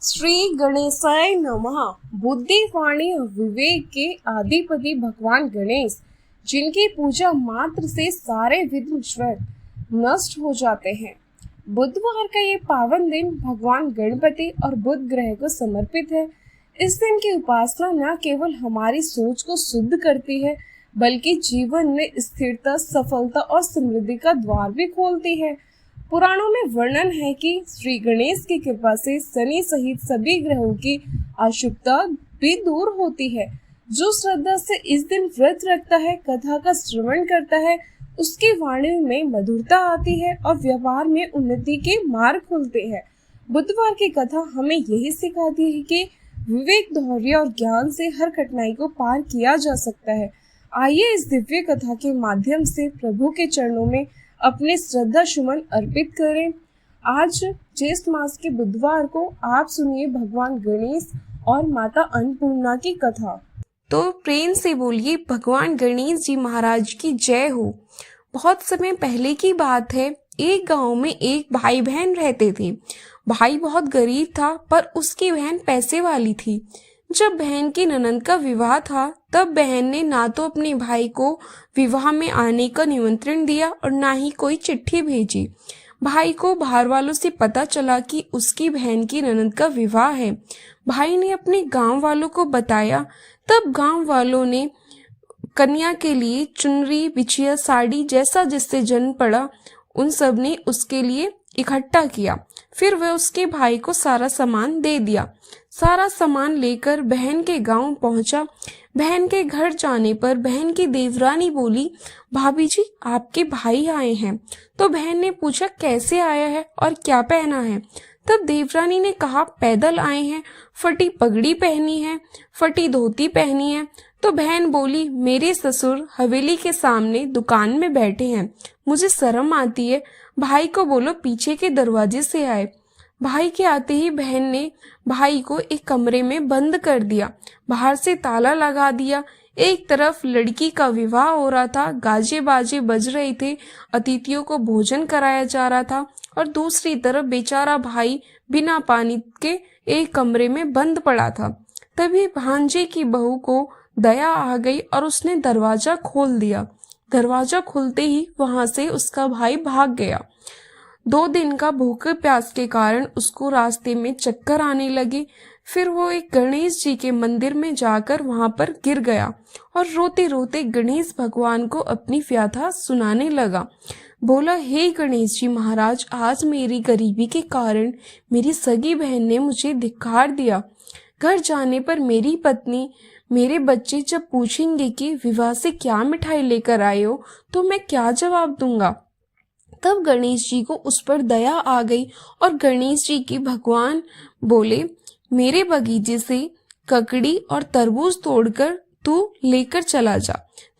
श्री गणेशाय नमः। बुद्धि वाणी और विवेक के आदिपति भगवान गणेश, जिनकी पूजा मात्र से सारे विघ्न नष्ट हो जाते हैं। बुधवार का ये पावन दिन भगवान गणपति और बुध ग्रह को समर्पित है। इस दिन की उपासना न केवल हमारी सोच को शुद्ध करती है, बल्कि जीवन में स्थिरता, सफलता और समृद्धि का द्वार भी खोलती है। पुराणों में वर्णन है कि श्री गणेश की कृपा से शनि सहित सभी ग्रहों की अशुभता भी दूर होती है। जो श्रद्धा से इस दिन व्रत रखता है, कथा का श्रवण करता है, उसकी वाणी में मधुरता आती है और व्यवहार में उन्नति के मार्ग खुलते हैं। बुधवार की कथा हमें यही सिखाती है कि विवेक, धैर्य और ज्ञान से हर कठिनाई को पार किया जा सकता है। आइए इस दिव्य कथा के माध्यम से प्रभु के चरणों में अपने श्रद्धा सुमन अर्पित करें। आज ज्येष्ठ मास के बुधवार को आप सुनिए भगवान गणेश और माता अन्नपूर्णा की कथा। तो प्रेम से बोलिए भगवान गणेश जी महाराज की जय हो। बहुत समय पहले की बात है, एक गांव में एक भाई बहन रहते थे। भाई बहुत गरीब था, पर उसकी बहन पैसे वाली थी। जब बहन की ननद का विवाह था, तब बहन ने ना तो अपने भाई को विवाह में आने का निमंत्रण दिया और ना ही कोई चिट्ठी भेजी। भाई को बाहर वालों से पता चला कि उसकी बहन की ननद का विवाह है। भाई ने अपने गांव वालों को बताया। तब गांव वालों ने कन्या के लिए चुनरी, बिछिया, साड़ी जैसा जिससे जन्म पड़ा, उन सब ने उसके लिए इकट्ठा किया। फिर वह उसके भाई को सारा सामान दे दिया। सारा सामान लेकर बहन के गांव पहुंचा। बहन के घर जाने पर बहन की देवरानी बोली, भाभी जी आपके भाई आए हैं। तो बहन ने पूछा, कैसे आया है और क्या पहना है? तब देवरानी ने कहा, पैदल आए हैं, फटी पगड़ी पहनी है, फटी धोती पहनी है। तो बहन बोली, मेरे ससुर हवेली के सामने दुकान में बैठे हैं, मुझे शर्म आती है। भाई को बोलो पीछे के दरवाजे से आए। भाई के आते ही बहन ने भाई को एक कमरे में बंद कर दिया, बाहर से ताला लगा दिया। एक तरफ लड़की का विवाह हो रहा था, गाजे बाजे बज रहे थे, अतिथियों को भोजन कराया जा रहा था, और दूसरी तरफ बेचारा भाई बिना पानी के एक कमरे में बंद पड़ा था। तभी भांजे की बहू को दया आ गई और उसने दरवाजा खोल दिया। दरवाजा खुलते ही वहां से उसका भाई भाग गया। 2 दिन का भूखे प्यास के कारण उसको रास्ते में चक्कर आने लगे। फिर वो एक गणेश जी के मंदिर में जाकर वहां पर गिर गया और रोते रोते गणेश भगवान को अपनी व्यथा सुनाने लगा। बोला, हे गणेश जी महाराज, आज मेरी गरीबी के कारण मेरी सगी बहन ने मुझे धिक्कार दिया। घर जाने पर मेरी पत्नी, मेरे बच्चे जब पूछेंगे कि विवाह से क्या मिठाई लेकर आए हो, तो मैं क्या जवाब दूंगा? तब गणेश जी को उस पर दया आ गई और गणेश जी की भगवान बोले, मेरे बगीचे से ककड़ी और तरबूज तोड़कर तू लेकर चला जा।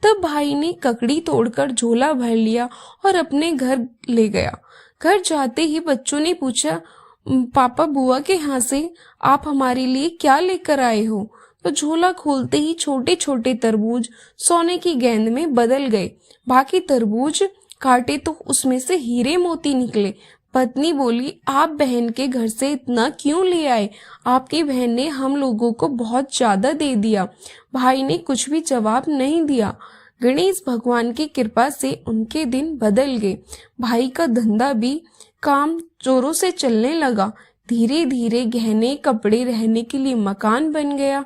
तब भाई ने ककड़ी तोड़कर झोला भर लिया और अपने घर ले गया। घर जाते ही बच्चों ने पूछा, पापा बुआ के यहाँ से आप हमारे लिए क्या लेकर आए हो? तो झोला खोलते ही छोटे छोटे तरबूज सोने की गेंद में बदल गए। बाकी तरबूज काटे तो उसमें से हीरे मोती निकले। पत्नी बोली, आप बहन के घर से इतना क्यों ले आए? आपकी बहन ने हम लोगों को बहुत ज्यादा दे दिया। भाई ने कुछ भी जवाब नहीं दिया। गणेश भगवान की कृपा से उनके दिन बदल गए। भाई का धंधा भी काम जोरों से चलने लगा। धीरे धीरे गहने, कपड़े, रहने के लिए मकान बन गया।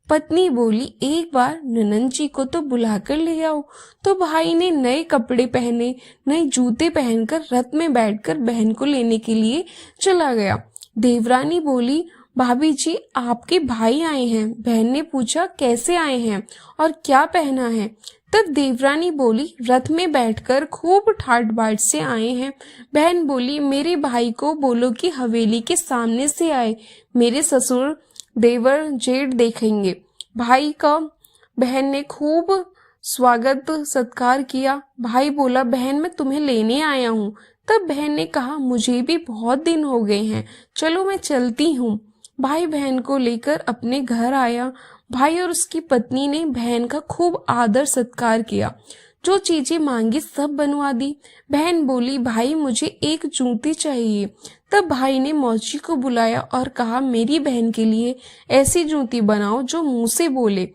पत्नी बोली, एक बार ननद जी को तो बुलाकर ले आओ। तो भाई ने नए कपड़े पहने, नए जूते पहनकर रथ में बैठकर बहन को लेने के लिए चला गया। देवरानी बोली, भाभी जी आपके भाई आए हैं। बहन ने पूछा, कैसे आए हैं और क्या पहना है? तब देवरानी बोली, रथ में बैठकर खूब ठाट बाट से आए हैं। बहन बोली, मेरे भाई को बोलो कि हवेली के सामने से आए, मेरे ससुर देवर जेठ देखेंगे। भाई का बहन ने खूब स्वागत सत्कार किया। भाई बोला, बहन मैं तुम्हें लेने आया हूँ। तब बहन ने कहा, मुझे भी बहुत दिन हो गए हैं, चलो मैं चलती हूँ। भाई बहन को लेकर अपने घर आया। भाई और उसकी पत्नी ने बहन का खूब आदर सत्कार किया। जो चीजें मांगी सब बनवा दी। बहन बोली, भाई मुझे एक जूती चाहिए। तब भाई ने मौची को बुलाया और कहा, मेरी बहन के लिए ऐसी जूती बनाओ जो मुंह से बोले।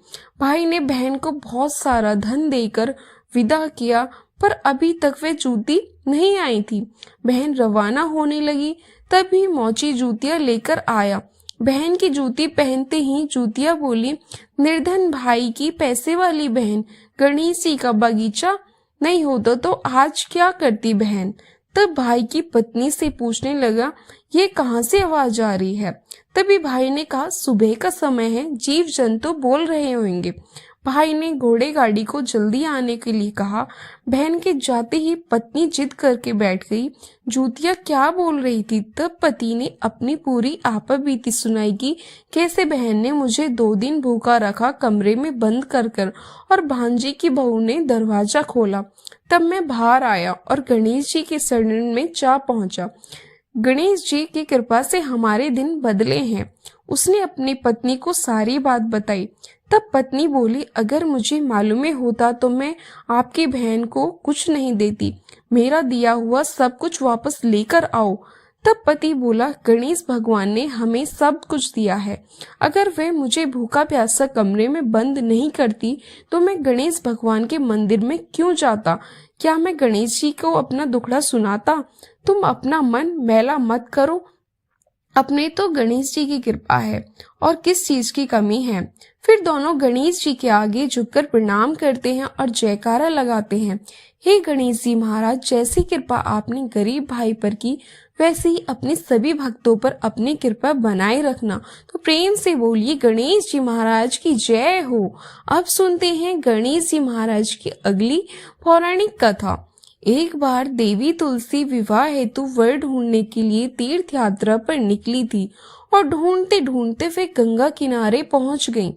भाई ने बहन को बहुत सारा धन देकर विदा किया, पर अभी तक वे जूती नहीं आई थी। बहन रवाना होने लगी, तभी मौची जूतियां लेकर आया। बहन की जूती पहनते ही जूतियां बोली, निर्धन भाई की पैसे वाली बहन, गणेश जी का बगीचा नहीं होता तो आज क्या करती बहन। तब भाई की पत्नी से पूछने लगा, ये कहाँ से आवाज आ रही है। तभी भाई ने कहा, सुबह का समय है, जीव जंतु बोल रहे होंगे। भाई ने घोड़े गाड़ी को जल्दी आने के लिए कहा। बहन के जाते ही पत्नी जिद करके बैठ गई। जूतियां क्या बोल रही थी। तब पति ने अपनी पूरी आपबीती सुनाई कि कैसे बहन ने मुझे 2 दिन भूखा रखा, कमरे में बंद कर और भांजी की बहू ने दरवाजा खोला। तब मैं बाहर आया और गणेश जी के शरण में जा पहुंचा। गणेश जी की कृपा से हमारे दिन बदले हैं। उसने अपनी पत्नी को सारी बात बताई। तब पत्नी बोली, अगर मुझे मालूम होता तो मैं आपकी बहन को कुछ नहीं देती। मेरा दिया हुआ सब कुछ वापस लेकर आओ। तब पति बोला, गणेश भगवान ने हमें सब कुछ दिया है। अगर वे मुझे भूखा प्यासा कमरे में बंद नहीं करती तो मैं गणेश भगवान के मंदिर में क्यों जाता। क्या मैं गणेश जी को अपना दुखड़ा सुनाता। तुम अपना मन मैला मत करो, अपने तो गणेश जी की कृपा है और किस चीज की कमी है। फिर दोनों गणेश जी के आगे झुककर प्रणाम करते हैं और जयकारा लगाते हैं। हे गणेश जी महाराज, जैसी कृपा आपने गरीब भाई पर की, वैसे ही अपने सभी भक्तों पर अपनी कृपा बनाए रखना। तो प्रेम से बोलिए, गणेश जी महाराज की जय हो। अब सुनते हैं गणेश जी महाराज की अगली पौराणिक कथा। एक बार देवी तुलसी विवाह हेतु वर ढूंढने के लिए तीर्थ यात्रा पर निकली थी और ढूंढते ढूंढते वे गंगा किनारे पहुंच गईं।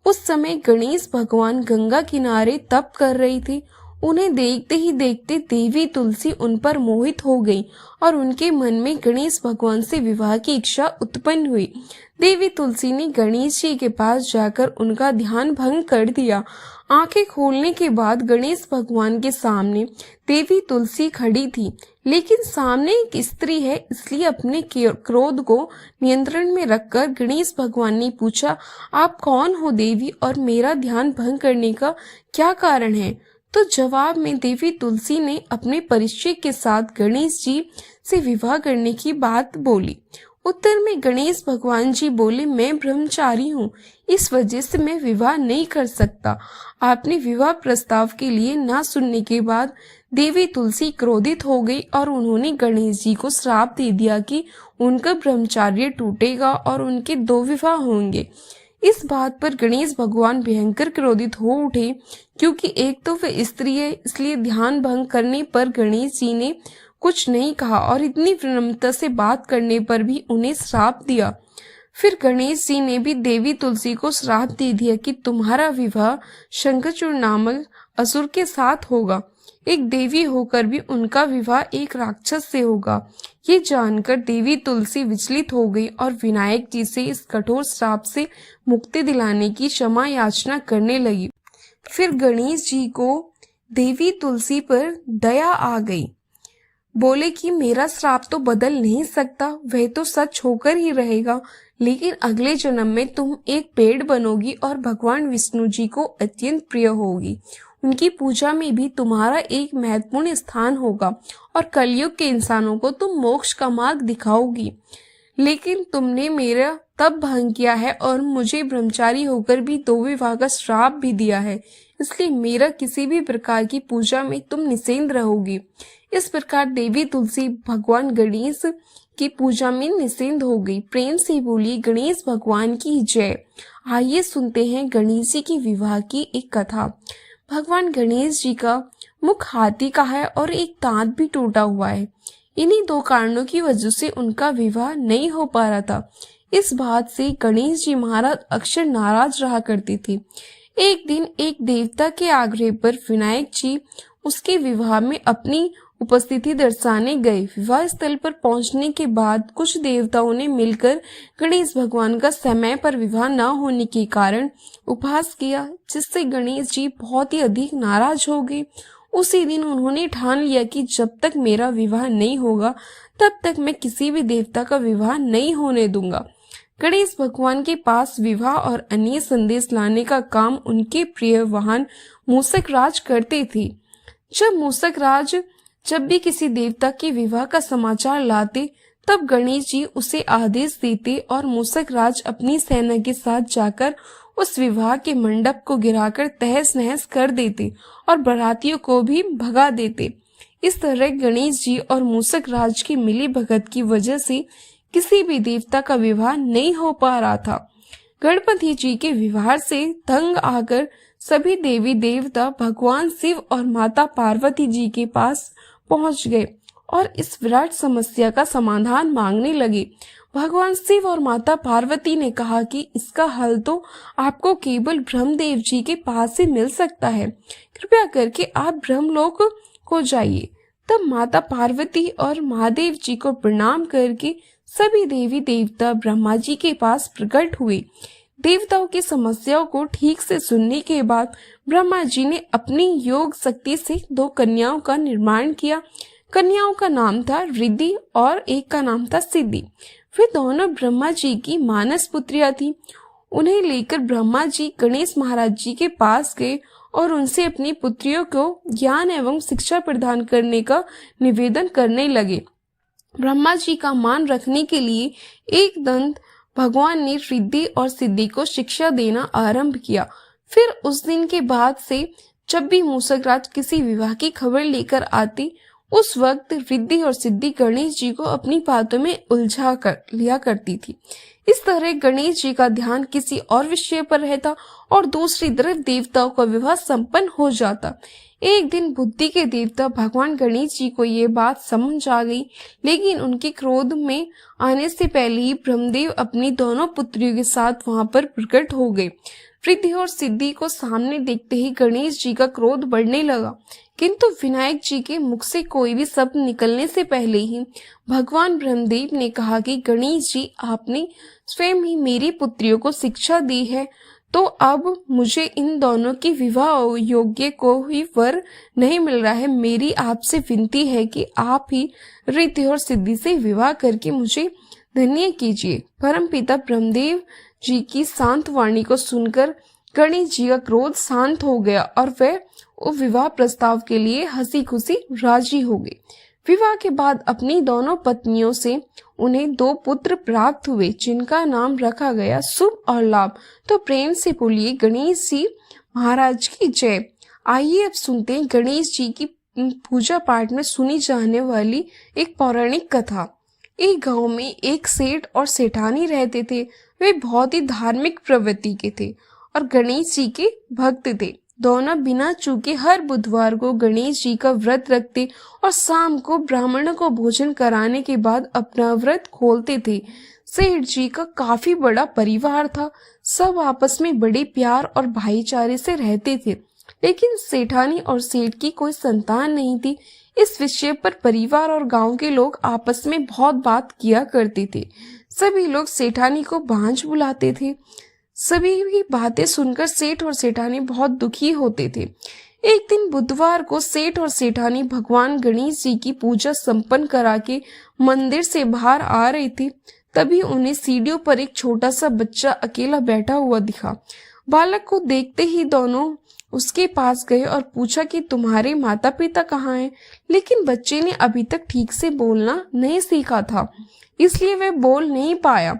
उस समय गणेश भगवान गंगा किनारे तप कर रही थी। उन्हें देखते ही देखते देवी तुलसी उन पर मोहित हो गई और उनके मन में गणेश भगवान से विवाह की इच्छा उत्पन्न हुई। देवी तुलसी ने गणेश जी के पास जाकर उनका ध्यान भंग कर दिया। आंखें खोलने के बाद गणेश भगवान के सामने देवी तुलसी खड़ी थी, लेकिन सामने एक स्त्री है, इसलिए अपने क्रोध को नियंत्रण में रखकर गणेश भगवान ने पूछा, आप कौन हो देवी और मेरा ध्यान भंग करने का क्या कारण है। तो जवाब में देवी तुलसी ने अपने परिचय के साथ गणेश जी से विवाह करने की बात बोली। उत्तर में गणेश भगवान जी बोले, मैं ब्रह्मचारी हूँ, इस वजह से मैं विवाह नहीं कर सकता। आपने विवाह प्रस्ताव के लिए ना सुनने के बाद देवी तुलसी क्रोधित हो गई और उन्होंने गणेश जी को श्राप दे दिया कि उनका ब्रह्मचार्य टूटेगा और उनके 2 विवाह होंगे। इस बात पर गणेश भगवान भयंकर क्रोधित हो उठे, क्योंकि एक तो वे स्त्री है, इसलिए ध्यान भंग करने पर गणेश जी ने कुछ नहीं कहा और इतनी विनम्रता से बात करने पर भी उन्हें श्राप दिया। फिर गणेश जी ने भी देवी तुलसी को श्राप दे दिया कि तुम्हारा विवाह शंखचूड़ नामक असुर के साथ होगा। एक देवी होकर भी उनका विवाह एक राक्षस से होगा। ये जानकर देवी तुलसी विचलित हो गई और विनायक जी से इस कठोर श्राप से मुक्ति दिलाने की क्षमा याचना करने लगी। फिर गणेश जी को देवी तुलसी पर दया आ गई। बोले कि मेरा श्राप तो बदल नहीं सकता, वह तो सच होकर ही रहेगा, लेकिन अगले जन्म में तुम एक पेड़ बनोगी और भगवान विष्णु जी को अत्यंत प्रिय होगी। उनकी पूजा में भी तुम्हारा एक महत्वपूर्ण स्थान होगा और कलयुग के इंसानों को तुम मोक्ष का मार्ग दिखाओगी। लेकिन तुमने मेरा तब भंग किया है और मुझे ब्रह्मचारी होकर भी 2 विवाह का श्राप भी दिया है, इसलिए मेरा किसी भी प्रकार की पूजा में तुम निषेध रहोगी। इस प्रकार देवी तुलसी भगवान गणेश की पूजा में निषेध हो गई। प्रेम से बोली, गणेश भगवान की जय। आइए सुनते हैं गणेश जी की विवाह की एक कथा। भगवान गणेश जी का मुख हाथी का है और एक दांत भी टूटा हुआ है। इन्हीं 2 कारणों की वजह से उनका विवाह नहीं हो पा रहा था। इस बात से गणेश जी महाराज अक्सर नाराज रहा करते थे। एक दिन एक देवता के आग्रह पर विनायक जी उसके विवाह में अपनी उपस्थिति दर्शाने गए। विवाह स्थल पर पहुंचने के बाद कुछ देवताओं ने मिलकर गणेश भगवान का समय पर विवाह न होने के कारण उपहास किया, जिससे गणेश जी बहुत ही अधिक नाराज हो गए। उसी दिन उन्होंने ठान लिया कि जब तक मेरा विवाह नहीं होगा तब तक मैं किसी भी देवता का विवाह नहीं होने दूंगा। गणेश भगवान के पास विवाह और अन्य संदेश लाने का काम उनके प्रिय वाहन मूषक राज करते थे। जब मूषक राज जब भी किसी देवता के विवाह का समाचार लाते, तब गणेश जी उसे आदेश देते और मूषक राज अपनी सेना के साथ जाकर उस विवाह के मंडप को गिराकर तहस नहस कर देते और बारातियों को भी भगा देते। इस तरह गणेश जी और मूषक राज की मिली भगत की वजह से किसी भी देवता का विवाह नहीं हो पा रहा था। गणपति जी के विवाह से तंग आकर सभी देवी देवता भगवान शिव और माता पार्वती जी के पास पहुंच गए और इस विराट समस्या का समाधान मांगने लगे। भगवान शिव और माता पार्वती ने कहा कि इसका हल तो आपको केवल ब्रह्मदेव जी के पास से मिल सकता है, कृपया करके आप ब्रह्मलोक को जाइए। तब माता पार्वती और महादेव जी को प्रणाम करके सभी देवी देवता ब्रह्मा जी के पास प्रकट हुए। देवताओं की समस्याओं को ठीक से सुनने के बाद ब्रह्मा जी ने अपनी योग शक्ति से 2 कन्याओं का निर्माण किया। कन्याओं का नाम था रिद्धि और एक का नाम था सिद्धि। वे दोनों ब्रह्मा जी की मानस पुत्रियां थी। उन्हें लेकर ब्रह्मा जी गणेश महाराज जी के पास गए और उनसे अपनी पुत्रियों को ज्ञान एवं शिक्षा प्रदान करने का निवेदन करने लगे। ब्रह्मा जी का मान रखने के लिए एक दंत भगवान ने रिद्धि और सिद्धि को शिक्षा देना आरंभ किया। फिर उस दिन के बाद से जब भी मूषक राज किसी विवाह की खबर लेकर आते, उस वक्त रिद्धि और सिद्धि गणेश जी को अपनी बातों में उलझा कर लिया करती थी। इस तरह गणेश जी का ध्यान किसी और विषय पर रहता और दूसरी तरफ देवताओं का विवाह संपन्न हो जाता। एक दिन बुद्धि के देवता भगवान गणेश जी को ये बात समझ आ गई, लेकिन उनके क्रोध में आने से पहले ही ब्रह्मदेव अपनी दोनों पुत्रियों के साथ वहां पर प्रकट हो गए। रिद्धि और सिद्धि को सामने देखते ही गणेश जी का क्रोध बढ़ने लगा, किंतु विनायक जी के मुख से कोई भी शब्द निकलने से पहले ही भगवान ब्रह्मदेव ने कहा कि गणेश जी, आपने स्वयं ही मेरी पुत्रियों को शिक्षा दी है, तो अब मुझे इन दोनों की विवाह योग्य को ही वर नहीं मिल रहा है। मेरी आपसे विनती है कि आप ही रिद्धि और सिद्धि से विवाह करके मुझे धन्य कीजिए। परमपिता ब्रह्मदेव जी की शांत वाणी को सुनकर गणेश जी का क्रोध शांत हो गया और वह विवाह प्रस्ताव के लिए हंसी खुशी राजी हो गए। विवाह के बाद अपनी दोनों पत्नियों से उन्हें 2 पुत्र प्राप्त हुए, जिनका नाम रखा गया शुभ और लाभ। तो प्रेम से बोलिए गणेश जी महाराज की जय। आइए अब सुनते हैं गणेश जी की पूजा पाठ में सुनी जाने वाली एक पौराणिक कथा। एक गांव में एक सेठ और सेठानी रहते थे। वे बहुत ही धार्मिक प्रवृत्ति के थे और गणेश जी के भक्त थे। दोनों बिना चूके हर बुधवार को गणेश जी का व्रत रखते और शाम को ब्राह्मणों को भोजन कराने के बाद अपना व्रत खोलते थे। सेठ जी का काफी बड़ा परिवार था। सब आपस में बड़े प्यार और भाईचारे से रहते थे, लेकिन सेठानी और सेठ की कोई संतान नहीं थी। इस विषय पर परिवार और गांव के लोग आपस में बहुत बात किया करते थे। सभी लोग सेठानी को भांज बुलाते थे। सभी की बातें सुनकर सेठ और सेठानी बहुत दुखी होते थे। एक दिन बुधवार को सेठ और सेठानी भगवान गणेश जी की पूजा संपन्न करा के मंदिर से बाहर आ रही थी। तभी उन्हें सीढ़ियों पर एक छोटा सा बच्चा अकेला बैठा हुआ दिखा। बालक को देखते ही दोनों उसके पास गए और पूछा कि तुम्हारे माता पिता कहाँ हैं? लेकिन बच्चे ने अभी तक ठीक से बोलना नहीं सीखा था, इसलिए वह बोल नहीं पाया।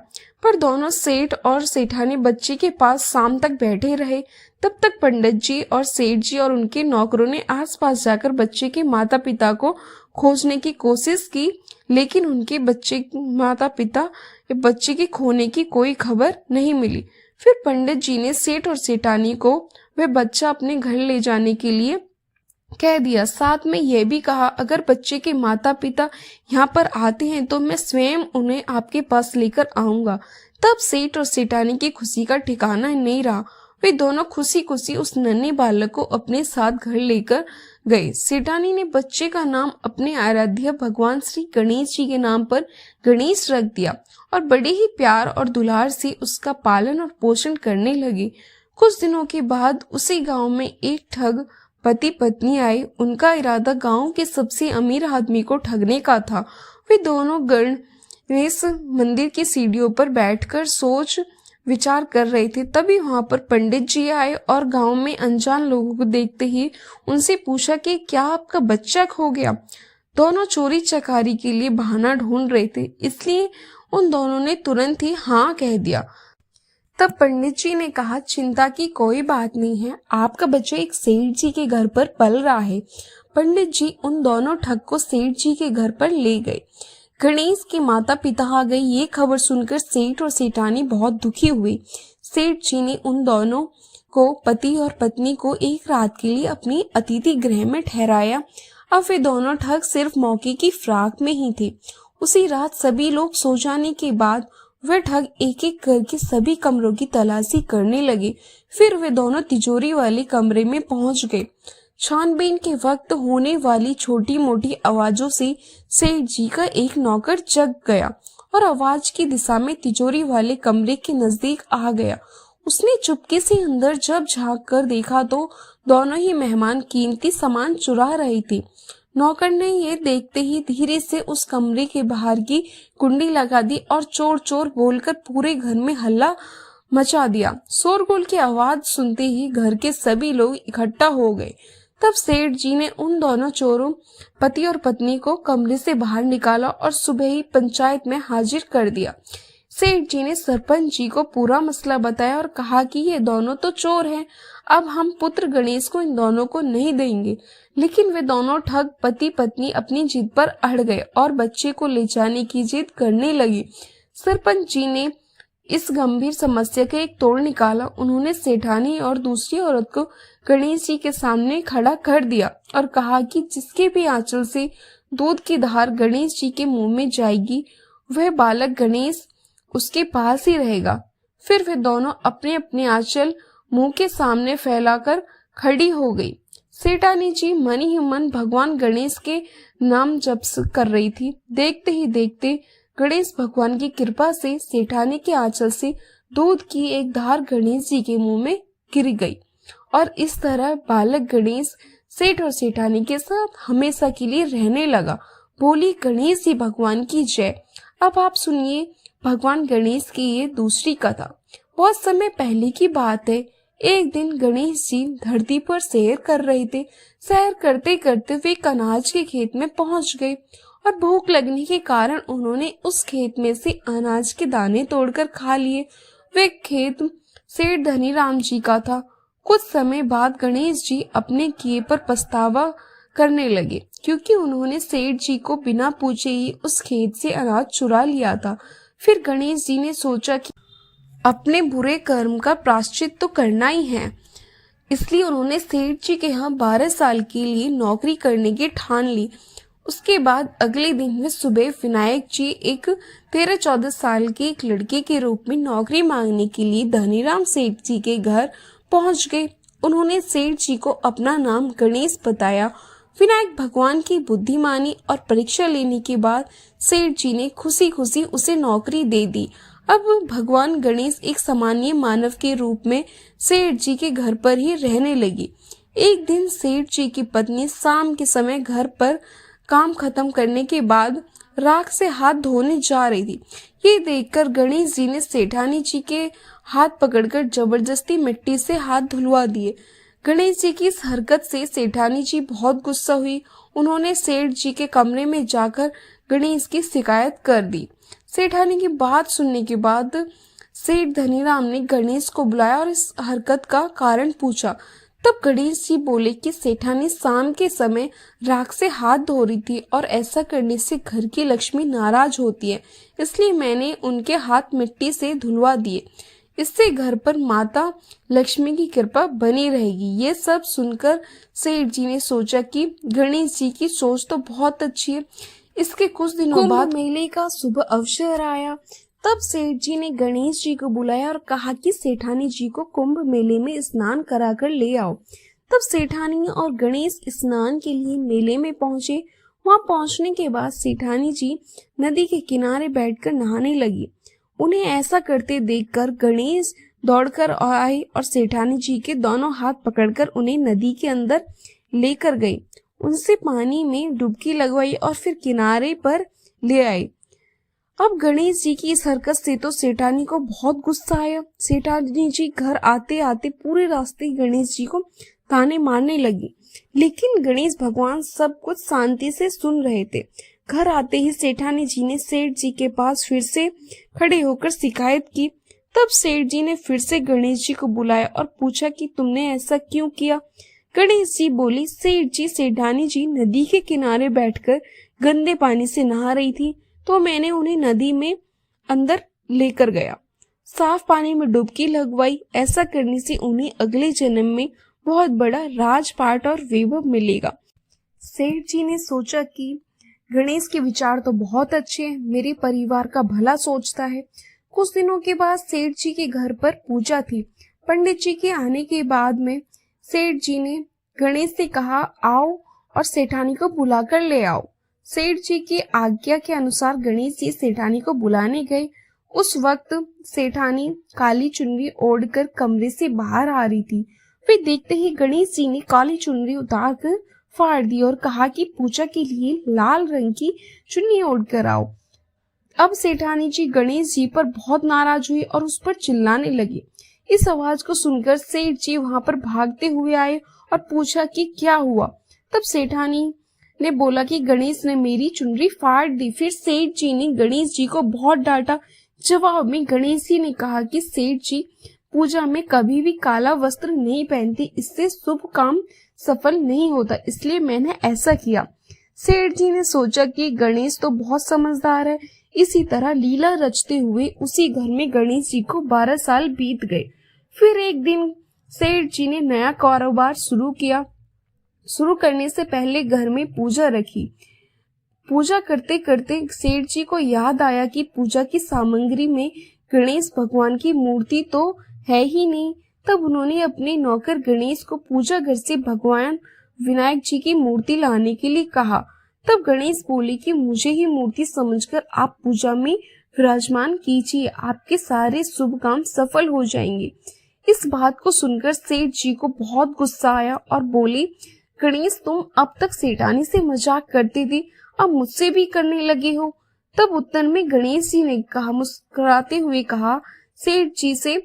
पर दोनों सेठ और सेठानी बच्चे के पास शाम तक बैठे रहे। तब तक पंडित जी और सेठ जी और उनके नौकरों ने आसपास जाकर बच्चे के माता पिता को खोजने की कोशिश की, लेकिन उनके माता पिता बच्चे के खोने की कोई खबर नहीं मिली। फिर पंडित जी ने सेठ और सेठानी को वह बच्चा अपने घर ले जाने के लिए कह दिया। साथ में यह भी कहा, अगर बच्चे के माता पिता यहाँ पर आते हैं तो मैं स्वयं उन्हें आपके पास लेकर आऊंगा। तब सेठ और सेठानी की खुशी का ठिकाना नहीं रहा। वे दोनों खुशी खुशी उस नन्हे बालक को अपने साथ घर लेकर गए। सेठानी ने बच्चे का नाम अपने आराध्य भगवान श्री गणेश जी के नाम पर गणेश रख दिया और बड़े ही प्यार और दुलार से उसका पालन और पोषण करने लगे। कुछ दिनों के बाद उसी गांव में एक ठग पति पत्नी आए। उनका इरादा गांव के सबसे अमीर आदमी को ठगने का था। वे दोनों गणेश मंदिर की सीढ़ियों पर बैठकर सोच विचार कर रहे थे। तभी वहां पर पंडित जी आए और गांव में अनजान लोगों को देखते ही उनसे पूछा कि क्या आपका बच्चा खो गया। दोनों चोरी चकारी के लिए बहाना ढूंढ रहे थे, इसलिए उन दोनों ने तुरंत ही हाँ कह दिया। तब पंडित जी ने कहा, चिंता की कोई बात नहीं है, आपका बच्चा एक सेठ जी के घर पर पल रहा है। पंडित जी उन दोनों ठग को सेठ जी के घर पर ले गए। गणेश के माता पिता आ गए। ये खबर सुनकर सेठ और सेठानी बहुत दुखी हुए। सेठ जी ने उन दोनों को, पति और पत्नी को, एक रात के लिए अपनी अतिथि गृह में ठहराया। अब वे दोनों ठग सिर्फ मौके की फिराक में ही थे। उसी रात सभी लोग सो जाने के बाद वे ठग एक एक करके सभी कमरों की तलाशी करने लगे। फिर वे दोनों तिजोरी वाले कमरे में पहुंच गए। छानबीन के वक्त होने वाली छोटी मोटी आवाजों से सेठ जी का एक नौकर जग गया और आवाज की दिशा में तिजोरी वाले कमरे के नजदीक आ गया। उसने चुपके से अंदर जब झांक कर देखा तो दोनों ही मेहमान कीमती सामान चुरा रहे थे। नौकर ने ये देखते ही धीरे से उस कमरे के बाहर की कुंडी लगा दी और चोर चोर बोलकर पूरे घर में हल्ला मचा दिया। शोरगुल की आवाज सुनते ही घर के सभी लोग इकट्ठा हो गए। तब सेठ जी ने उन दोनों चोरों, पति और पत्नी को कमरे से बाहर निकाला और सुबह ही पंचायत में हाजिर कर दिया। सेठ जी ने सरपंच जी को पूरा मसला बताया और कहा कि ये दोनों तो चोर हैं, अब हम पुत्र गणेश को इन दोनों को नहीं देंगे। लेकिन वे दोनों ठग पति पत्नी अपनी जिद पर अड़ गए और बच्चे को ले जाने की जिद करने लगे। सरपंच जी ने इस गंभीर समस्या का एक तोड़ निकाला। उन्होंने सेठानी और दूसरी औरत को गणेश जी के सामने खड़ा कर दिया और कहा कि जिसके भी आंचल से दूध की धार गणेश जी के मुंह में जाएगी, वह बालक गणेश उसके पास ही रहेगा। फिर वे दोनों अपने अपने आंचल मुंह के सामने फैलाकर खड़ी हो गई। सेठानी जी मन ही मन भगवान गणेश के नाम जप कर रही थी। देखते ही देखते गणेश भगवान की कृपा से सेठानी के आंचल से दूध की एक धार गणेश जी के मुंह में गिर गई और इस तरह बालक गणेश सेठ और सेठानी के साथ हमेशा के लिए रहने लगा। बोली गणेश जी भगवान की जय। अब आप सुनिए भगवान गणेश की ये दूसरी कथा। बहुत समय पहले की बात है। एक दिन गणेश जी धरती पर सैर कर रहे थे। सैर करते करते वे एक अनाज के खेत में पहुंच गए और भूख लगने के कारण उन्होंने उस खेत में से अनाज के दाने तोड़कर खा लिए। वे खेत सेठ धनीराम जी का था। कुछ समय बाद गणेश जी अपने किए पर पछतावा करने लगे, क्योंकि उन्होंने सेठ जी को बिना पूछे ही उस खेत से अनाज चुरा लिया था। फिर गणेश जी ने सोचा कि अपने बुरे कर्म का प्रायश्चित तो करना ही है, इसलिए उन्होंने सेठ जी के यहाँ 12 साल के लिए नौकरी करने की ठान ली। उसके बाद अगले दिन वे सुबह विनायक जी एक 13-14 साल के एक लड़के के रूप में नौकरी मांगने के लिए धनीराम सेठ जी के घर पहुंच गए। उन्होंने सेठ जी को अपना नाम गणेश बताया। विनायक भगवान की बुद्धि मानी और परीक्षा लेने के बाद सेठ जी ने खुशी खुशी उसे नौकरी दे दी। अब भगवान गणेश एक सामान्य मानव के रूप में सेठ जी के घर पर ही रहने लगी। एक दिन सेठ जी की पत्नी शाम के समय घर पर काम खत्म करने के बाद राख से हाथ धोने जा रही थी। ये देखकर गणेश जी ने सेठानी जी के हाथ पकड़कर जबरदस्ती मिट्टी से हाथ धुलवा दिए। गणेश जी की इस हरकत से सेठानी जी बहुत गुस्सा हुई। उन्होंने सेठ जी के कमरे में जाकर गणेश की शिकायत कर दी। सेठानी की बात सुनने के बाद सेठ धनीराम ने गणेश को बुलाया और इस हरकत का कारण पूछा। तब गणेश जी बोले कि सेठानी शाम के समय राख से हाथ धो रही थी और ऐसा करने से घर की लक्ष्मी नाराज होती है, इसलिए मैंने उनके हाथ मिट्टी से धुलवा दिए। इससे घर पर माता लक्ष्मी की कृपा बनी रहेगी। ये सब सुनकर सेठ जी ने सोचा कि गणेश जी की सोच तो बहुत अच्छी है। इसके कुछ दिनों बाद मेले का शुभ अवसर आया। तब सेठ जी ने गणेश जी को बुलाया और कहा कि सेठानी जी को कुंभ मेले में स्नान कराकर ले आओ। तब सेठानी और गणेश स्नान के लिए मेले में पहुंचे। वहां पहुंचने के बाद सेठानी जी नदी के किनारे बैठकर नहाने लगी। उन्हें ऐसा करते देखकर गणेश दौड़कर आए और सेठानी जी के दोनों हाथ पकड़कर उन्हें नदी के अंदर लेकर गए। उनसे पानी में डुबकी लगवाई और फिर किनारे पर ले आए। अब गणेश जी की इस हरकत से तो सेठानी को बहुत गुस्सा आया। सेठानी जी घर आते आते पूरे रास्ते गणेश जी को ताने मारने लगी, लेकिन गणेश भगवान सब कुछ शांति से सुन रहे थे। घर आते ही सेठानी जी ने सेठ जी के पास फिर से खड़े होकर शिकायत की। तब सेठ जी ने फिर से गणेश जी को बुलाया और पूछा कि तुमने ऐसा क्यों किया। गणेश जी बोली, सेठ जी, सेठानी जी नदी के किनारे बैठकर गंदे पानी से नहा रही थी, तो मैंने उन्हें नदी में अंदर लेकर गया, साफ पानी में डुबकी लगवाई। ऐसा करने से उन्हें अगले जन्म में बहुत बड़ा राजपाट और वैभव मिलेगा। सेठ जी ने सोचा कि गणेश के विचार तो बहुत अच्छे हैं, मेरे परिवार का भला सोचता है। कुछ दिनों के बाद सेठ जी के घर पर पूजा थी। पंडित जी के आने के बाद में सेठ जी ने गणेश से कहा, आओ और सेठानी को बुलाकर ले आओ। सेठ जी की आज्ञा के अनुसार गणेश जी सेठानी को बुलाने गए। उस वक्त सेठानी काली चुनरी ओढ़कर कमरे से बाहर आ रही थी। वे देखते ही गणेश जी ने काली चुनरी उतारकर फाड़ दी और कहा कि पूजा के लिए लाल रंग की चुन्नी ओढ़कर आओ। अब सेठानी जी गणेश जी पर बहुत नाराज हुई और उस पर चिल्लाने लगी। इस आवाज को सुनकर सेठ जी वहां पर भागते हुए आए और पूछा कि क्या हुआ। तब सेठानी ने बोला कि गणेश ने मेरी चुनरी फाड़ दी। फिर सेठ जी ने गणेश जी को बहुत डांटा। जवाब में गणेश जी ने कहा कि सेठ जी पूजा में कभी भी काला वस्त्र नहीं पहनते, इससे शुभ काम सफल नहीं होता, इसलिए मैंने ऐसा किया। सेठ जी ने सोचा कि गणेश तो बहुत समझदार है। इसी तरह लीला रचते हुए उसी घर में गणेश जी को 12 साल बीत गए। फिर एक दिन सेठ जी ने नया कारोबार शुरू किया। शुरू करने से पहले घर में पूजा रखी। पूजा करते करते सेठ जी को याद आया कि पूजा की सामग्री में गणेश भगवान की मूर्ति तो है ही नहीं। तब उन्होंने अपने नौकर गणेश को पूजा घर से भगवान विनायक जी की मूर्ति लाने के लिए कहा। तब गणेश बोले कि मुझे ही मूर्ति समझकर आप पूजा में विराजमान कीजिए, आपके सारे शुभ काम सफल हो जाएंगे। इस बात को सुनकर सेठ जी को बहुत गुस्सा आया और बोले, गणेश, तुम अब तक सेठानी से मजाक करते थे, अब मुझसे भी करने लगे हो। तब उत्तर में गणेश जी ने कहा, मुस्कुराते हुए कहा सेठ जी से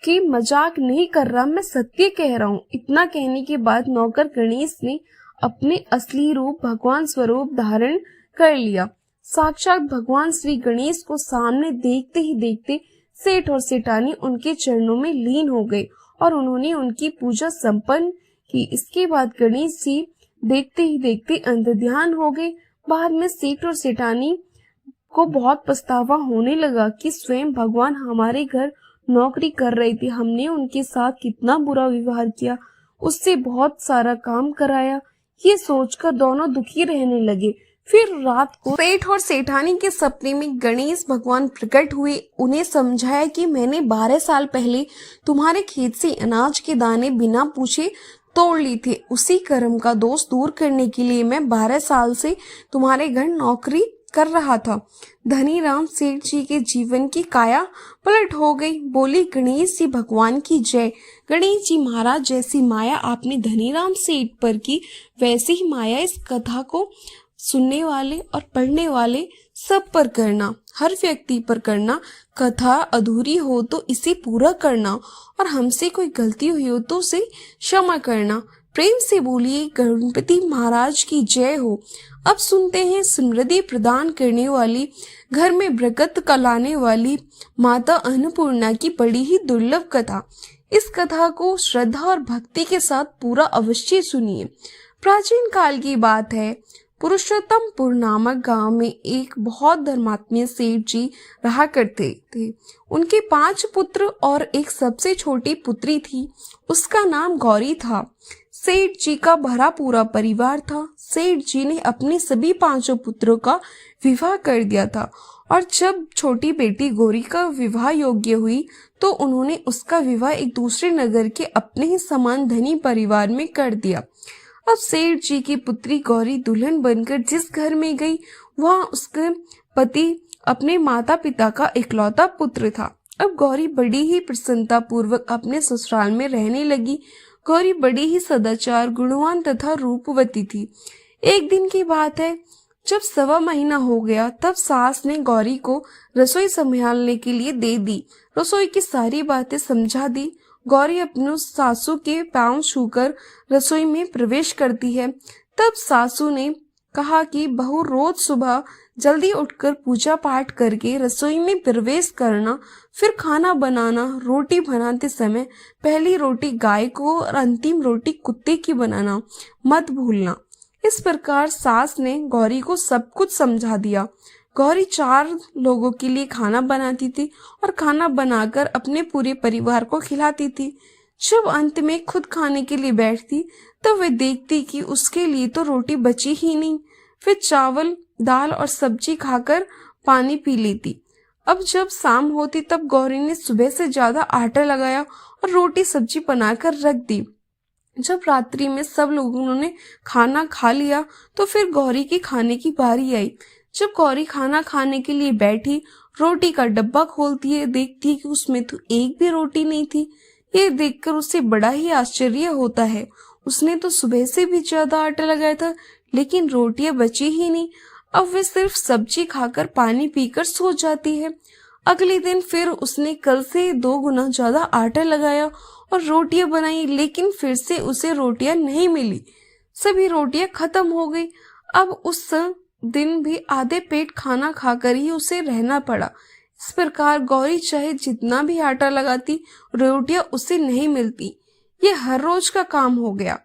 कि मजाक नहीं कर रहा, मैं सत्य कह रहा हूँ। इतना कहने के बाद नौकर गणेश ने अपने असली रूप भगवान स्वरूप धारण कर लिया। साक्षात भगवान श्री गणेश को सामने देखते ही देखते सेठ और सेठानी उनके चरणों में लीन हो गए और उन्होंने उनकी पूजा संपन्न की। इसके बाद गणेश जी देखते ही देखते अंतर्ध्यान हो गए। बाद में सेठ और सेठानी को बहुत पछतावा होने लगा कि स्वयं भगवान हमारे घर नौकरी कर रहे थे, हमने उनके साथ कितना बुरा व्यवहार किया, उससे बहुत सारा काम कराया। ये सोचकर दोनों दुखी रहने लगे। फिर रात को सेठ और सेठानी के सपने में गणेश भगवान प्रकट हुए। उन्हें समझाया कि मैंने 12 साल पहले तुम्हारे खेत से अनाज के दाने बिना पूछे तोड़ ली थी। उसी कर्म का दोष दूर करने के लिए मैं 12 साल से तुम्हारे घर नौकरी कर रहा था। धनीराम सेठ जी के जीवन की काया पलट हो गई। बोली, गणेश जी भगवान की जय। गणेश जी महाराज, जैसी माया आपने धनीराम सेठ पर की, वैसे ही माया इस कथा को सुनने वाले और पढ़ने वाले सब पर करना, हर व्यक्ति पर करना। कथा अधूरी हो तो इसे पूरा करना और हमसे कोई गलती हुई हो तो उसे क्षमा करना। प्रेम से बोलिए गणपति महाराज की जय हो। अब सुनते हैं समृद्धि प्रदान करने वाली, घर में बरकत लाने वाली माता अन्नपूर्णा की बड़ी ही दुर्लभ कथा। इस कथा को श्रद्धा और भक्ति के साथ पूरा अवश्य सुनिए। प्राचीन काल की बात है। पुरुषोत्तमपुर नामक गांव में एक बहुत धर्मात्मा सेठ जी रहा करते थे। उनके 5 पुत्र और एक सबसे छोटी पुत्री थी। उसका नाम गौरी था। सेठ जी का भरा पूरा परिवार था। सेठ जी ने अपने सभी 5 पुत्रों का विवाह कर दिया था और जब छोटी बेटी गौरी का विवाह योग्य हुई तो उन्होंने उसका विवाह एक दूसरे नगर के अपने ही समान धनी परिवार में कर दिया। अब सेठ जी की पुत्री गौरी दुल्हन बनकर जिस घर में गई, वहां उसके पति अपने माता पिता का इकलौता पुत्र था। अब गौरी बड़ी ही प्रसन्नता पूर्वक अपने ससुराल में रहने लगी। गौरी बड़ी ही सदाचार, गुणवान तथा रूपवती थी। एक दिन की बात है, जब 1.25 महीना हो गया तब सास ने गौरी को रसोई संभालने के लिए दे दी। रसोई की सारी बातें समझा दी। गौरी अपने सासू के पांव छूकर रसोई में प्रवेश करती है। तब सासू ने कहा कि बहू रोज सुबह जल्दी उठकर पूजा पाठ करके रसोई में प्रवेश करना, फिर खाना बनाना, रोटी बनाते समय पहली रोटी गाय को और अंतिम रोटी कुत्ते की बनाना मत भूलना। इस प्रकार सास ने गौरी को सब कुछ समझा दिया। गौरी 4 लोगों के लिए खाना बनाती थी और खाना बनाकर अपने पूरे परिवार को खिलाती थी। जब अंत में खुद खाने के लिए बैठती तब वह देखती कि उसके लिए तो रोटी बची ही नहीं। फिर चावल, दाल और सब्जी खाकर पानी पी लेती। अब जब शाम होती तब गौरी ने सुबह से ज्यादा आटा लगाया और रोटी सब्जी बनाकर रख दी। जब रात्रि में सब लोगों ने खाना खा लिया तो फिर गौरी के खाने की बारी आई। जब गौरी खाना खाने के लिए बैठी, रोटी का डब्बा खोलती है, देखती है कि उसमें तो एक भी रोटी नहीं थी। ये देखकर उसे बड़ा ही आश्चर्य होता है। उसने तो सुबह से भी ज्यादा आटा लगाया था, लेकिन रोटियां बची ही नहीं। अब वे सिर्फ सब्जी खाकर पानी पीकर सो जाती है। अगले दिन फिर उसने कल से 2 गुना ज्यादा आटा लगाया और रोटियां बनाई, लेकिन फिर से उसे रोटियां नहीं मिली। सभी रोटियां खत्म हो गई। अब उस दिन भी आधे पेट खाना खाकर ही उसे रहना पड़ा। इस प्रकार गौरी चाहे जितना भी आटा लगाती, रोटियां उसे नहीं मिलती। ये हर रोज का काम हो गया।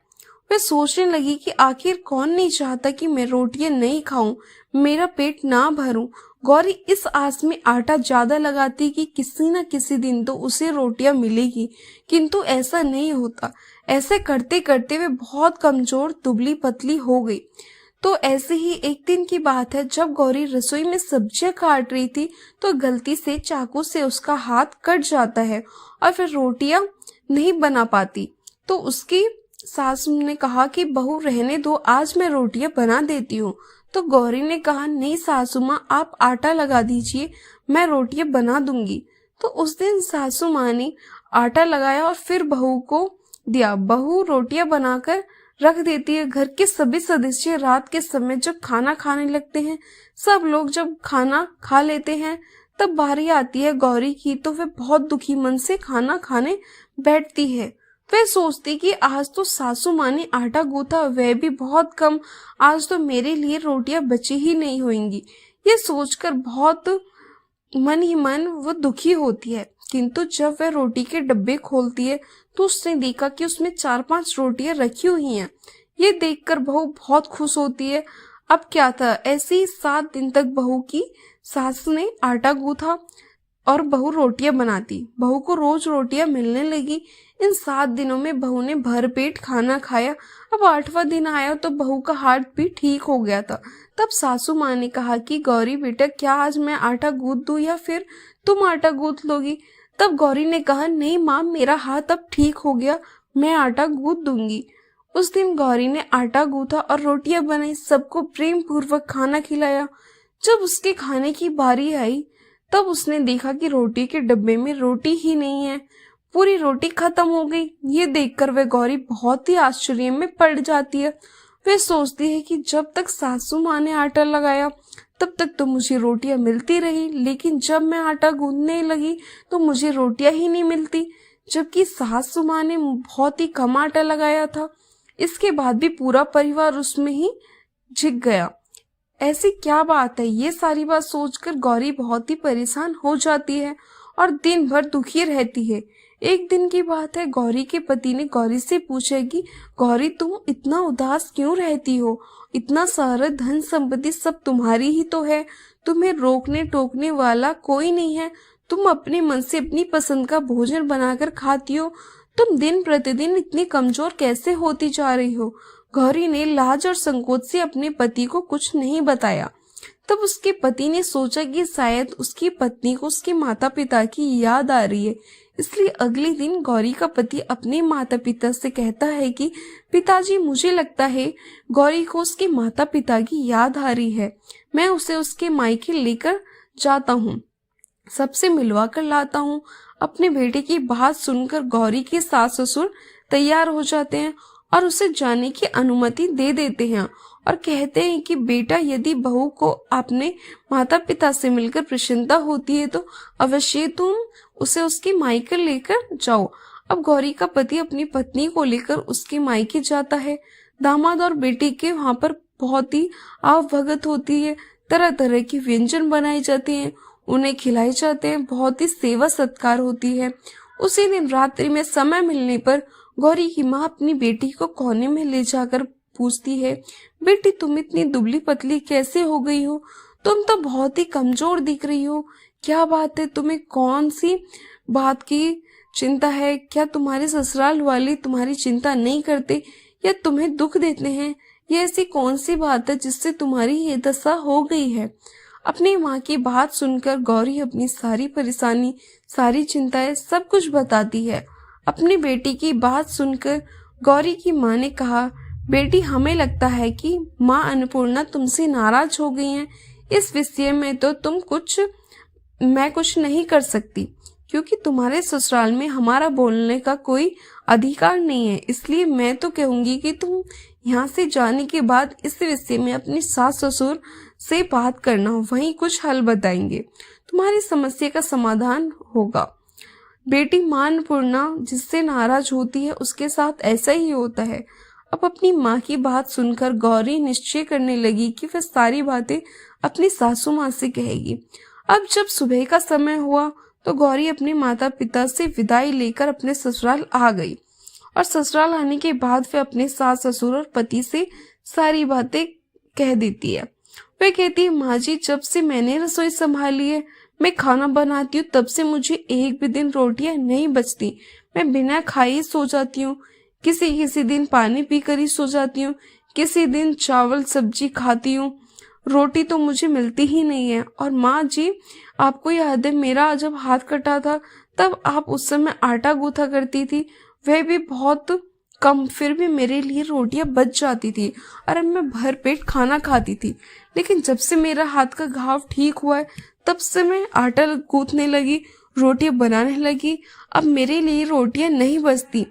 वह सोचने लगी कि आखिर कौन नहीं चाहता कि मैं रोटियां नहीं खाऊं, मेरा पेट ना भरूं। गौरी इस आस में आटा ज्यादा लगाती कि किसी न किसी दिन तो उसे रोटियां मिलेगी, किंतु ऐसा नहीं होता। ऐसे करते करते वे बहुत कमजोर, दुबली पतली हो गई। तो ऐसे ही एक दिन की बात है, जब गौरी रसोई में सब्जियां काट रही थी तो गलती से चाकू से उसका हाथ कट जाता है और फिर रोटियां नहीं बना पाती। तो उसकी सासू ने कहा कि बहू रहने दो, आज मैं रोटियां बना देती हूँ। तो गौरी ने कहा, नहीं सासू माँ, आप आटा लगा दीजिए, मैं रोटियां बना दूंगी। तो उस दिन सासू माँ ने आटा लगाया और फिर बहू को दिया। बहू रोटियां बनाकर रख देती है। घर के सभी सदस्य रात के समय जब खाना खाने लगते हैं, सब लोग जब खाना खा लेते हैं, तब बारी आती है गौरी की। तो वह बहुत दुखी मन से खाना खाने बैठती है। वह सोचती कि आज तो सासू माँ ने आटा गूंथा, वह भी बहुत कम, आज तो मेरे लिए रोटियां बची ही नहीं होंगी। ये सोचकर बहुत मन ही मन वो दुखी होती है। किंतु जब वह रोटी के डब्बे खोलती है तो उसने देखा कि उसमें 4-5 रोटियां रखी हुई हैं। ये देखकर बहू बहुत खुश होती है। अब क्या था, ऐसे ही 7 दिन तक बहू की सास ने आटा गूंथा और बहू रोटियां बनाती। बहू को रोज रोटियां मिलने लगी। इन 7 दिनों में बहू ने भरपेट खाना खाया। अब 8वां दिन आया तो बहू का हार्ट भी ठीक हो गया था। तब सासू माँ ने कहा कि गौरी बेटा, क्या आज मैं आटा गूंथ दूं या फिर तुम आटा गूंथ लोगी? तब गौरी ने कहा, नहीं माँ, मेरा हाथ अब ठीक हो गया, मैं आटा गूंथ दूंगी। उस दिन गौरी ने आटा गूंथा और रोटियां बनाई, सबको प्रेम पूर्वक खाना खिलाया। जब उसके खाने की बारी आई तब उसने देखा कि रोटी के डब्बे में रोटी ही नहीं है, पूरी रोटी खत्म हो गई। ये देखकर वह गौरी बहुत ही आश्चर्य में पड़ जाती है। वह सोचती है कि जब तक सासू माँ ने आटा लगाया तब तक तो मुझे रोटियां मिलती रही, लेकिन जब मैं आटा गूंथने लगी तो मुझे रोटियां ही नहीं मिलती, जबकि सासू माँ ने बहुत ही कम आटा लगाया था। इसके बाद भी पूरा परिवार उसमें ही झिक गया। ऐसी क्या बात है? ये सारी बात सोचकर गौरी बहुत ही परेशान हो जाती है और दिन भर दुखी रहती है। एक दिन की बात है, गौरी के पति ने गौरी से पूछा कि गौरी, तुम इतना उदास क्यों रहती हो? इतना सारा धन संपत्ति सब तुम्हारी ही तो है, तुम्हें रोकने टोकने वाला कोई नहीं है, तुम अपने मन से अपनी पसंद का भोजन बनाकर खाती हो, तुम दिन प्रतिदिन इतनी कमजोर कैसे होती जा रही हो? गौरी ने लाज और संकोच से अपने पति को कुछ नहीं बताया। तब उसके पति ने सोचा कि शायद उसकी पत्नी को उसके माता पिता की याद आ रही है, इसलिए अगले दिन गौरी का पति अपने माता पिता से कहता है कि पिताजी, मुझे लगता है गौरी को उसके माता पिता की याद आ रही है, मैं उसे उसके मायके लेकर जाता हूँ, सबसे मिलवा कर लाता हूँ। अपने बेटे की बात सुनकर गौरी के सास ससुर तैयार हो जाते हैं और उसे जाने की अनुमति दे देते हैं और कहते हैं कि बेटा, यदि बहू को अपने माता पिता से मिलकर प्रसन्नता होती है तो अवश्य तुम उसे उसकी मायके लेकर जाओ। अब गौरी का पति अपनी पत्नी को लेकर उसके मायके जाता है। दामाद और बेटी के वहां पर बहुत ही आवभगत होती है। तरह तरह के व्यंजन बनाए जाते हैं, उन्हें खिलाए जाते हैं, बहुत ही सेवा सत्कार होती है। उसी दिन रात्रि में समय मिलने पर गौरी की माँ अपनी बेटी को कोने में ले जाकर पूछती है, बेटी तुम इतनी दुबली पतली कैसे हो गई हो? तुम तो बहुत ही कमजोर दिख रही हो। क्या बात है? तुम्हें कौन सी बात की चिंता है? क्या तुम्हारे ससुराल वाले तुम्हारी चिंता नहीं करते या तुम्हें दुख देते हैं? ये ऐसी कौन सी बात है जिससे तुम्हारी ये दशा हो गई है? अपनी माँ की बात सुनकर गौरी अपनी सारी परेशानी, सारी चिंताएं, सब कुछ बताती है। अपनी बेटी की बात सुनकर गौरी की माँ ने कहा, बेटी हमें लगता है कि माँ अन्नपूर्णा तुमसे नाराज हो गई हैं। इस विषय में तो मैं कुछ नहीं कर सकती, क्योंकि तुम्हारे ससुराल में हमारा बोलने का कोई अधिकार नहीं है। इसलिए मैं तो कहूंगी कि तुम यहाँ से जाने के बाद इस विषय में अपने सास ससुर से बात करना, वहीं कुछ हल बताएंगे, तुम्हारी समस्या का समाधान होगा। बेटी मां अन्नपूर्णा जिससे नाराज होती है उसके साथ ऐसा ही होता है। अब अपनी माँ की बात सुनकर गौरी निश्चय करने लगी कि वह सारी बातें अपनी सासू माँ से कहेगी। अब जब सुबह का समय हुआ तो गौरी अपने माता पिता से विदाई लेकर अपने ससुराल आ गई और ससुराल आने के बाद वह अपने सास ससुर और पति से सारी बातें कह देती है। वह कहती है, माँ जी, जब से मैंने रसोई संभाली है, मैं खाना बनाती हूँ, तब से मुझे एक भी दिन रोटियां नहीं बचती। मैं बिना खाए ही सो जाती हूँ। किसी किसी दिन पानी पीकर ही सो जाती हूँ, किसी दिन चावल सब्जी खाती हूँ, रोटी तो मुझे मिलती ही नहीं है। और माँ जी, आपको याद है मेरा जब हाथ कटा था तब आप उस समय आटा गूंथा करती थी, वह भी बहुत कम, फिर भी मेरे लिए रोटियां बच जाती थी और अब मैं भर पेट खाना खाती थी। लेकिन जब से मेरा हाथ का घाव ठीक हुआ है तब से मैं आटा गूंथने लगी, रोटियां बनाने लगी। अब मेरे लिए रोटियां नहीं बचती,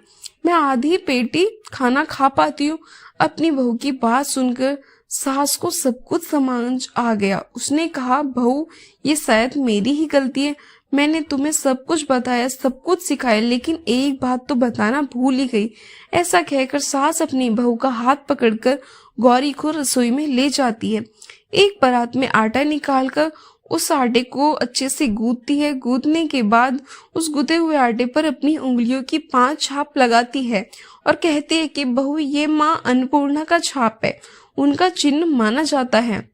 मैं आधी पेटी खाना खा पाती हूँ। अपनी बहू की बात सुनकर सास को सब कुछ समझ आ गया। उसने कहा, बहू, ये शायद मेरी ही गलती है। मैंने तुम्हें सब कुछ बताया, सब कुछ सिखाया, लेकिन एक बात तो बताना भूल ही गई। ऐसा कहकर सास अपनी बहू का हाथ पकड़कर गौरी को रसोई में ले जाती है। एक परात में आटा निकालकर उस आटे को अच्छे से गूंथती है। गूंथने के बाद उस गूंथे हुए आटे पर अपनी उंगलियों की 5 छाप लगाती है और कहती है कि बहू, ये माँ अन्नपूर्णा का छाप है, उनका चिन्ह माना जाता है।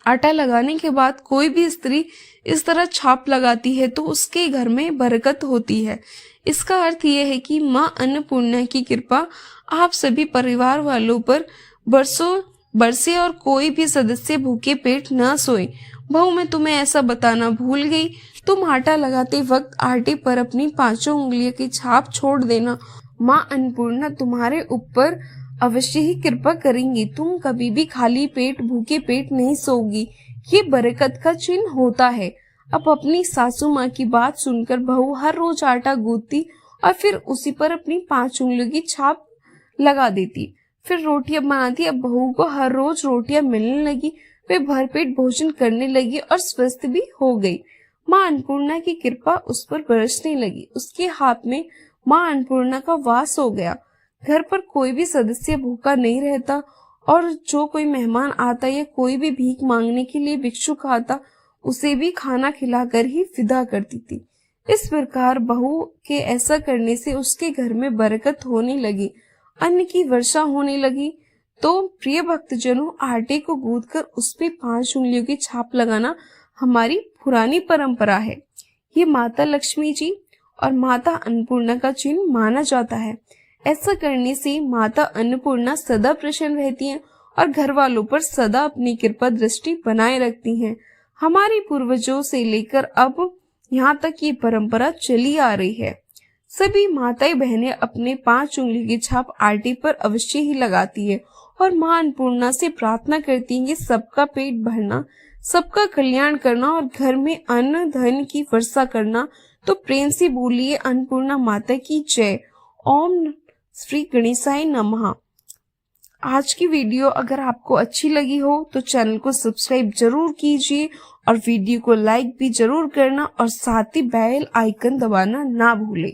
आटा लगाने के बाद कोई भी स्त्री इस तरह छाप लगाती है तो उसके घर में बरकत होती है। इसका अर्थ यह है कि माँ अन्नपूर्णा की कृपा आप सभी परिवार वालों पर बरसों बरसे और कोई भी सदस्य भूखे पेट न सोए। बहू, मैं तुम्हें ऐसा बताना भूल गई, तुम आटा लगाते वक्त आटे पर अपनी 5 उंगलियों की छाप छोड़ देना। माँ अन्नपूर्णा तुम्हारे ऊपर अवश्य ही कृपा करेंगी। तुम कभी भी खाली पेट, भूखे पेट नहीं सोगी। ये बरकत का चिन्ह होता है। अब अपनी सासू माँ की बात सुनकर बहू हर रोज आटा गूंथती और फिर उसी पर अपनी 5 उंगलियों की छाप लगा देती, फिर रोटियां बनाती। अब बहू को हर रोज रोटियां मिलने लगी, वे भरपेट भोजन करने लगी और स्वस्थ भी हो गई। माँ अन्नपूर्णा की कृपा उस पर बरसने लगी। उसके हाथ में माँ अन्नपूर्णा का वास हो गया। घर पर कोई भी सदस्य भूखा नहीं रहता और जो कोई मेहमान आता या कोई भी भीख मांगने के लिए भिक्षुक आता, उसे भी खाना खिलाकर ही विदा करती थी। इस प्रकार बहू के ऐसा करने से उसके घर में बरकत होने लगी, अन्न की वर्षा होने लगी। तो प्रिय भक्तजनों, आटे को गूंथकर उस पे 5 उंगलियों की छाप लगाना हमारी पुरानी परंपरा है। ये माता लक्ष्मी जी और माता अन्नपूर्णा का चिन्ह माना जाता है। ऐसा करने से माता अन्नपूर्णा सदा प्रसन्न रहती हैं और घर वालों पर सदा अपनी कृपा दृष्टि बनाए रखती हैं। हमारे पूर्वजों से लेकर अब यहाँ तक ये परंपरा चली आ रही है। सभी माताएं बहनें अपने 5 उंगली की छाप आटे पर अवश्य ही लगाती है और माँ अन्नपूर्णा से प्रार्थना करती है कि सबका पेट भरना, सबका कल्याण करना और घर में अन्न धन की वर्षा करना। तो प्रेम से बोलिए अन्नपूर्णा माता की जय। ओम श्री गणेशाय नमः। आज की वीडियो अगर आपको अच्छी लगी हो तो चैनल को सब्सक्राइब जरूर कीजिए और वीडियो को लाइक भी जरूर करना और साथ ही बेल आइकन दबाना ना भूलें।